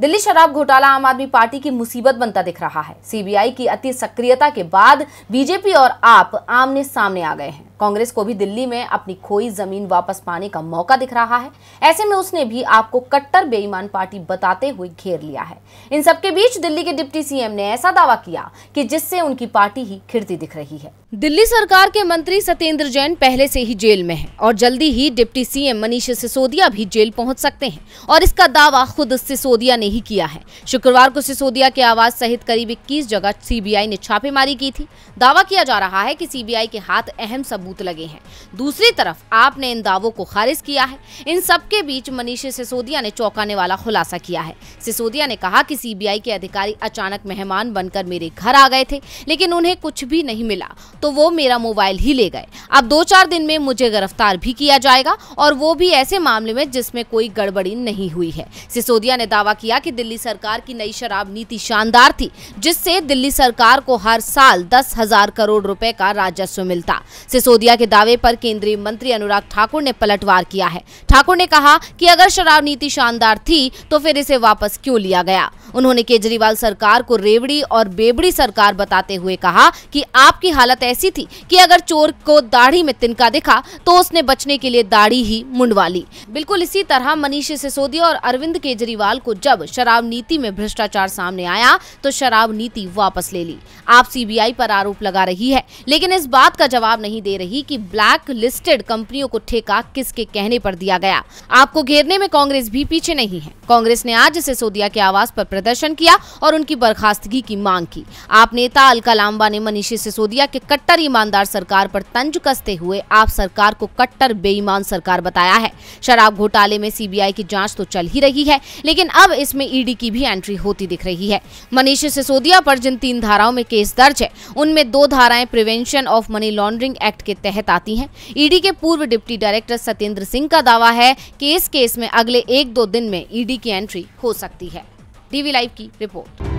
दिल्ली शराब घोटाला आम आदमी पार्टी की मुसीबत बनता दिख रहा है। सीबीआई की अति सक्रियता के बाद बीजेपी और आप आमने सामने आ गए हैं। कांग्रेस को भी दिल्ली में अपनी खोई जमीन वापस पाने का मौका दिख रहा है। ऐसे में उसने भी आपको कट्टर बेईमान पार्टी बताते हुए घेर लिया है। इन सबके बीच दिल्ली के डिप्टी सीएम ने ऐसा दावा किया कि जिससे उनकी पार्टी ही खिड़ती दिख रही है। दिल्ली सरकार के मंत्री सत्येंद्र जैन पहले से ही जेल में हैं और जल्दी ही डिप्टी सीएम मनीष सिसोदिया भी जेल पहुंच सकते हैं और इसका दावा खुद सिसोदिया ने ही किया है। शुक्रवार को सिसोदिया के आवास सहित करीब 21 जगह सीबीआई ने छापेमारी की थी। दावा किया जा रहा है कि सीबीआई के हाथ अहम सबूत लगे हैं। दूसरी तरफ आपने इन दावों को खारिज किया है। इन सबके बीच मनीष सिसोदिया ने चौंकाने वाला खुलासा किया है। सिसोदिया ने कहा कि सीबीआई के अधिकारी अचानक मेहमान बनकर मेरे घर आ गए थे, लेकिन उन्हें कुछ भी नहीं मिला तो वो मेरा मोबाइल ही ले गए। अब 2-4 दिन में मुझे गिरफ्तार भी किया जाएगा और वो भी ऐसे मामले में जिसमें कोई गड़बड़ी नहीं हुई है। सिसोदिया ने दावा किया कि दिल्ली सरकार की नई शराब नीति शानदार थी, जिससे दिल्ली सरकार को हर साल 10,000 करोड़ रुपए का राजस्व मिलता। सिसोदिया के दावे पर केंद्रीय मंत्री अनुराग ठाकुर ने पलटवार किया है। ठाकुर ने कहा कि अगर शराब नीति शानदार थी तो फिर इसे वापस क्यों लिया गया। उन्होंने केजरीवाल सरकार को रेवड़ी और बेबड़ी सरकार बताते हुए कहा कि आपकी हालत ऐसी थी कि अगर चोर को दाढ़ी में तिनका दिखा तो उसने बचने के लिए दाढ़ी ही मुंडवा ली। बिल्कुल इसी तरह मनीष सिसोदिया और अरविंद केजरीवाल को जब शराब नीति में भ्रष्टाचार सामने आया तो शराब नीति वापस ले ली। आप सीबीआई पर आरोप लगा रही है, लेकिन इस बात का जवाब नहीं दे रही कि ब्लैक लिस्टेड कंपनियों को ठेका किसके कहने पर दिया गया। आपको घेरने में कांग्रेस भी पीछे नहीं है। कांग्रेस ने आज सिसोदिया के आवास पर प्रदर्शन किया और उनकी बर्खास्तगी की मांग की। आप नेता अलका लांबा ने मनीष सिसोदिया के कट्टर ईमानदार सरकार पर तंज कसते हुए आप सरकार को कट्टर बेईमान सरकार बताया है। शराब घोटाले में सीबीआई की जांच तो चल ही रही है, लेकिन अब इसमें ईडी की भी एंट्री होती दिख रही है। मनीष सिसोदिया पर जिन 3 धाराओं में केस दर्ज है, उनमें 2 धाराएं prevention of money laundering act के तहत आती हैं। ईडी के पूर्व डिप्टी डायरेक्टर सत्येंद्र सिंह का दावा है कि इस केस में अगले 1-2 दिन में ईडी की एंट्री हो सकती है। टीवी लाइव की रिपोर्ट।